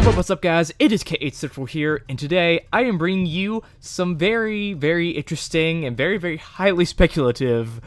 What's up, guys? It is K8Central here, and today I am bringing you some very, very interesting and very, very highly speculative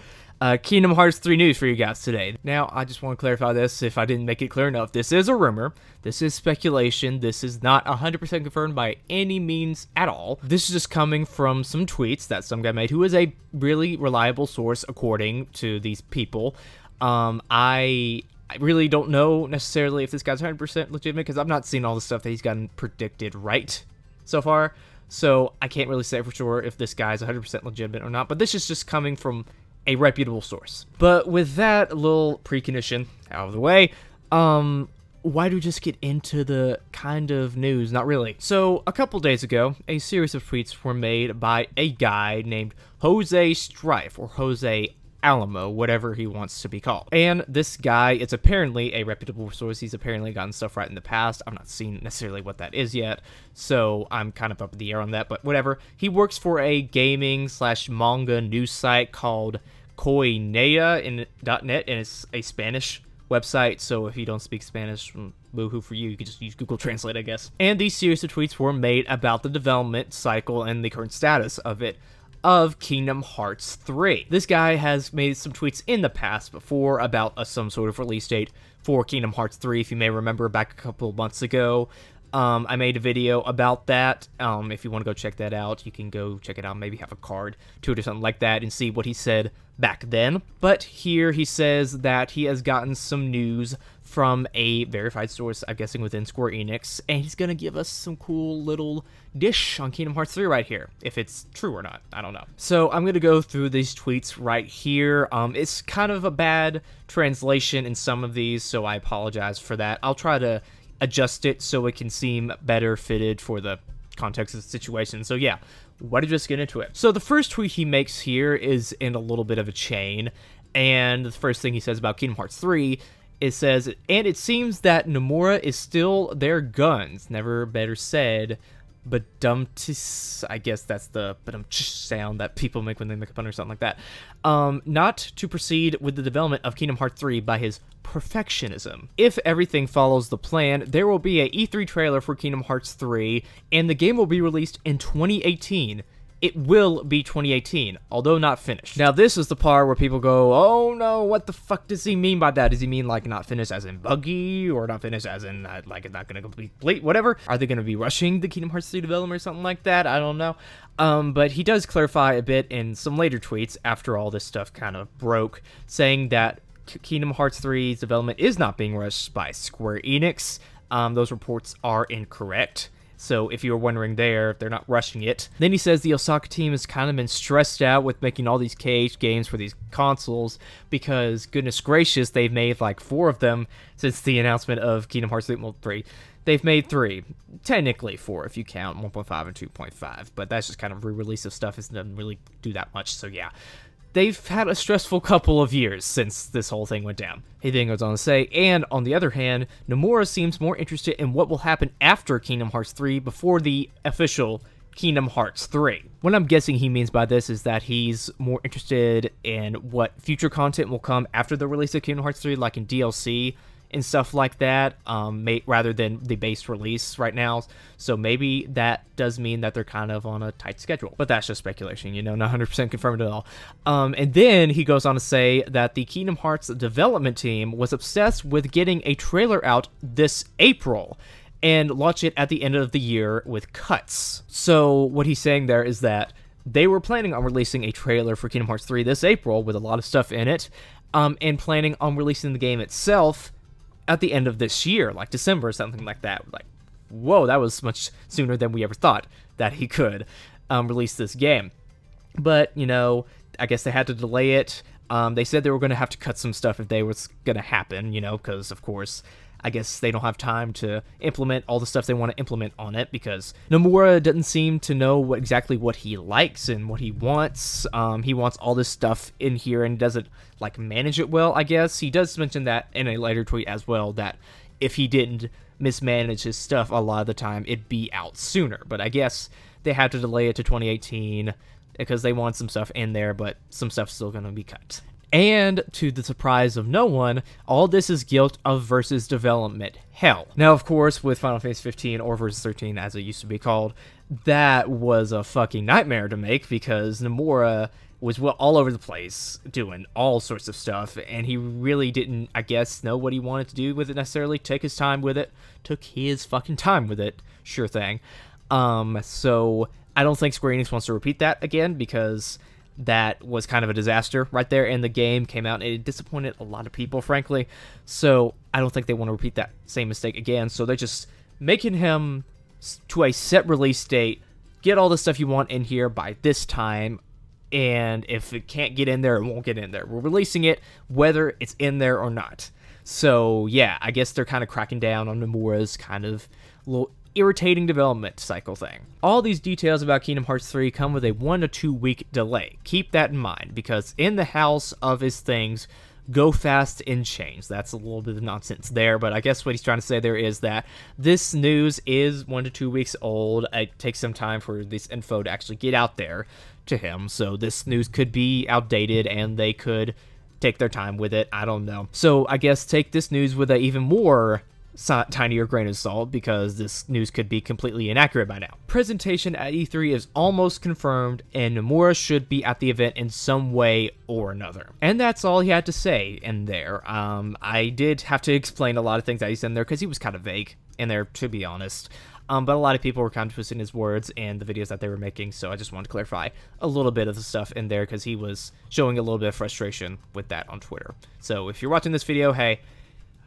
Kingdom Hearts 3 news for you guys today. Now, I just want to clarify this if I didn't make it clear enough. This is a rumor. This is speculation. This is not 100% confirmed by any means at all. This is just coming from some tweets that some guy made who is a really reliable source according to these people. I really don't know necessarily if this guy's 100% legitimate because I've not seen all the stuff that he's gotten predicted right so far. So I can't really say for sure if this guy's 100% legitimate or not. But this is just coming from a reputable source. But with that little precondition out of the way, why do we just get into the kind of news? Not really. So a couple days ago, a series of tweets were made by a guy named Jose Strife, or Jose Alamo, whatever he wants to be called. And this guy is apparently a reputable source. He's apparently gotten stuff right in the past. I've not seen necessarily what that is yet, so I'm kind of up in the air on that, but whatever. He works for a gaming/manga news site called Koinea in .net, and it's a Spanish website, so if you don't speak Spanish, boo-hoo for you. You can just use Google Translate, I guess. And these series of tweets were made about the development cycle and the current status of it, of Kingdom Hearts 3. This guy has made some tweets in the past before about some sort of release date for Kingdom Hearts 3. If you may remember, back a couple of months ago, I made a video about that. If you want to go check that out, you can go check it out, maybe have a card to it or something like that, and see what he said back then. But here he says that he has gotten some news from a verified source, I'm guessing within Square Enix, and he's gonna give us some cool little dish on Kingdom Hearts 3 right here. If it's true or not, I don't know. So I'm gonna go through these tweets right here. It's kind of a bad translation in some of these, so I apologize for that. I'll try to adjust it so it can seem better fitted for the context of the situation. So yeah, why don't you just get into it? So the first tweet he makes here is in a little bit of a chain, and the first thing he says about Kingdom Hearts 3, it says, and it seems that Nomura is still their guns. Never better said, but I guess that's the sound that people make when they make a pun or something like that. Not to proceed with the development of Kingdom Hearts 3 by his perfectionism. If everything follows the plan, there will be a E3 trailer for Kingdom Hearts 3, and the game will be released in 2018. It will be 2018, although not finished. Now, this is the part where people go, oh no, what the fuck does he mean by that? Does he mean, like, not finished as in buggy, or not finished as in, like, it's not gonna complete, whatever? Are they gonna be rushing the Kingdom Hearts 3 development or something like that? I don't know. But he does clarify a bit in some later tweets, after all this stuff kind of broke, saying that Kingdom Hearts 3's development is not being rushed by Square Enix. Those reports are incorrect. So if you were wondering there, they're not rushing it. Then he says the Osaka team has kind of been stressed out with making all these KH games for these consoles because, goodness gracious, they've made like 4 of them since the announcement of Kingdom Hearts 3. They've made 3. Technically 4 if you count 1.5 and 2.5, but that's just kind of re-release of stuff. It doesn't really do that much, so yeah. They've had a stressful couple of years since this whole thing went down. He then goes on to say, and on the other hand, Nomura seems more interested in what will happen after Kingdom Hearts 3 before the official Kingdom Hearts 3. What I'm guessing he means by this is that he's more interested in what future content will come after the release of Kingdom Hearts 3, like in DLC and stuff like that, rather than the base release right now. So maybe that does mean that they're kind of on a tight schedule. But that's just speculation, you know, not 100% confirmed at all. And then he goes on to say that the Kingdom Hearts development team was obsessed with getting a trailer out this April and launch it at the end of the year with cuts. So what he's saying there is that they were planning on releasing a trailer for Kingdom Hearts 3 this April with a lot of stuff in it, and planning on releasing the game itself at the end of this year, like December or something like that. Like, whoa, that was much sooner than we ever thought that he could release this game. But, you know, I guess they had to delay it. They said they were going to have to cut some stuff if they was going to happen, you know, because, of course, I guess they don't have time to implement all the stuff they want to implement on it, because Nomura doesn't seem to know exactly what he likes and what he wants. He wants all this stuff in here and doesn't, like, manage it well, I guess. He does mention that in a later tweet as well, that if he didn't mismanage his stuff a lot of the time, it'd be out sooner. But I guess they had to delay it to 2018 because they want some stuff in there, but some stuff's still going to be cut. And to the surprise of no one, all this is guilt of Versus development hell. Now, of course, with Final Fantasy 15 or Versus 13, as it used to be called, that was a fucking nightmare to make because Nomura was all over the place doing all sorts of stuff, and he really didn't, I guess, know what he wanted to do with it necessarily. Take his time with it. Took his fucking time with it. Sure thing. So I don't think Square Enix wants to repeat that again because that was kind of a disaster right there, and the game came out and it disappointed a lot of people, frankly. So I don't think they want to repeat that same mistake again. So they're just making him to a set release date, get all the stuff you want in here by this time, and if it can't get in there, it won't get in there. We're releasing it whether it's in there or not. So yeah, I guess they're kind of cracking down on Nomura's kind of little irritating development cycle thing. All these details about Kingdom Hearts 3 come with a 1 to 2 week delay. Keep that in mind, because in the house of his things, go fast and change. That's a little bit of nonsense there, but I guess what he's trying to say there is that this news is 1 to 2 weeks old. It takes some time for this info to actually get out there to him, so this news could be outdated and they could take their time with it. I don't know. So I guess take this news with an even more tinier grain of salt, because this news could be completely inaccurate by now. Presentation at E3 is almost confirmed, and Nomura should be at the event in some way or another. And that's all he had to say in there. I did have to explain a lot of things that he said in there, because he was kind of vague in there, to be honest. But a lot of people were kind of twisting his words and the videos that they were making, so I just wanted to clarify a little bit of the stuff in there, because he was showing a little bit of frustration with that on Twitter. So if you're watching this video, hey,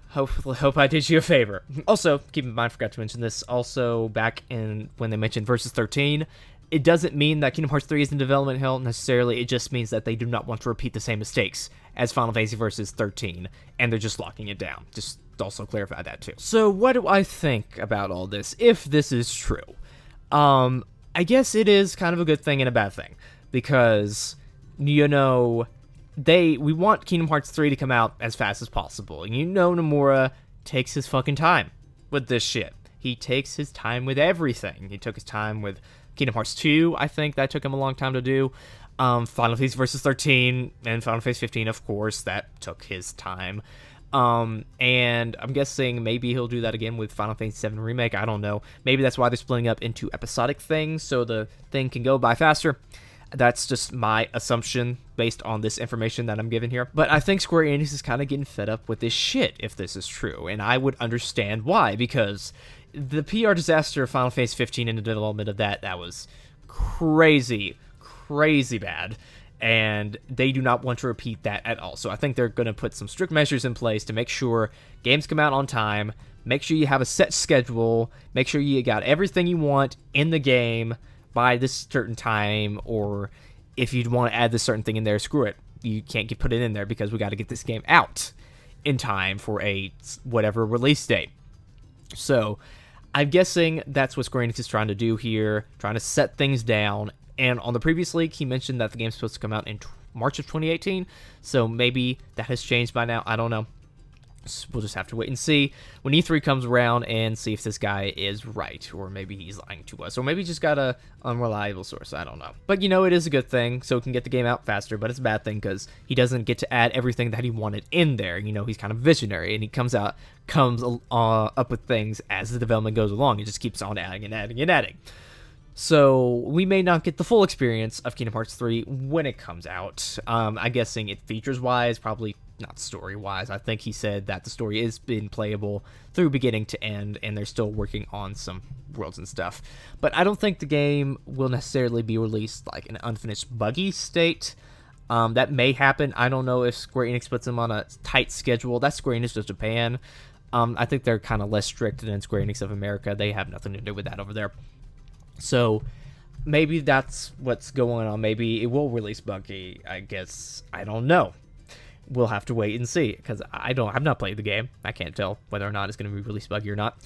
hope I did you a favor. Also, keep in mind, forgot to mention this, also back in when they mentioned Versus 13, it doesn't mean that Kingdom Hearts 3 is in development hell necessarily, it just means that they do not want to repeat the same mistakes as Final Fantasy Versus 13, and they're just locking it down. Just also clarify that too. So what do I think about all this, if this is true? I guess it is kind of a good thing and a bad thing, because, you know, we want Kingdom Hearts 3 to come out as fast as possible. You know Nomura takes his fucking time with this shit. He takes his time with everything. He took his time with Kingdom Hearts 2, I think that took him a long time to do. Final Fantasy Versus 13, and Final Fantasy 15, of course, that took his time. And I'm guessing maybe he'll do that again with Final Fantasy 7 Remake, I don't know. Maybe that's why they're splitting up into episodic things, so the thing can go by faster. That's just my assumption based on this information that I'm given here. But I think Square Enix is kind of getting fed up with this shit if this is true. And I would understand why, because the PR disaster of Final Fantasy 15 and the development of that was crazy, crazy bad. And they do not want to repeat that at all. So I think they're going to put some strict measures in place to make sure games come out on time, make sure you have a set schedule, make sure you got everything you want in the game by this certain time, or if you want to add this certain thing in there, screw it. You can't put it in there because we got to get this game out in time for a whatever release date. So I'm guessing that's what Square Enix is trying to do here, trying to set things down. And on the previous leak, he mentioned that the game's supposed to come out in March of 2018, so maybe that has changed by now. I don't know. We'll just have to wait and see when E3 comes around and see if this guy is right, or maybe he's lying to us, or maybe he just got a unreliable source. I don't know. But, you know, it is a good thing, so he can get the game out faster, but it's a bad thing because he doesn't get to add everything that he wanted in there. You know, he's kind of visionary, and he comes up with things as the development goes along. He just keeps on adding and adding and adding. So we may not get the full experience of Kingdom Hearts 3 when it comes out. I'm guessing it features-wise, probably not story-wise. I think he said that the story is been playable through beginning to end, and they're still working on some worlds and stuff. But I don't think the game will necessarily be released like in an unfinished buggy state. That may happen. I don't know if Square Enix puts them on a tight schedule. That's Square Enix of Japan. I think they're kind of less strict than Square Enix of America. They have nothing to do with that over there. So maybe that's what's going on. Maybe it will release buggy. I guess I don't know. We'll have to wait and see, because I've not played the game. I can't tell whether or not it's going to be released buggy or not.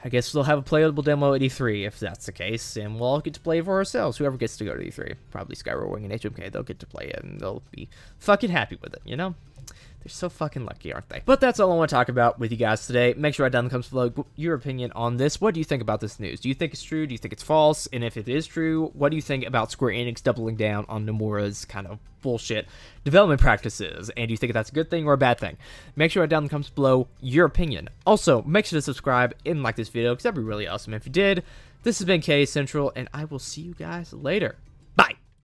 I guess we'll have a playable demo at E3 if that's the case, and we'll all get to play it for ourselves. Whoever gets to go to E3, probably Skyward Wing and HMK, they'll get to play it, and they'll be fucking happy with it, you know? They're so fucking lucky, aren't they? But that's all I want to talk about with you guys today. Make sure to write down in the comments below your opinion on this. What do you think about this news? Do you think it's true? Do you think it's false? And if it is true, what do you think about Square Enix doubling down on Nomura's kind of bullshit development practices? And do you think that's a good thing or a bad thing? Make sure to write down in the comments below your opinion. Also, make sure to subscribe and like this video, because that'd be really awesome if you did. This has been K Central, and I will see you guys later.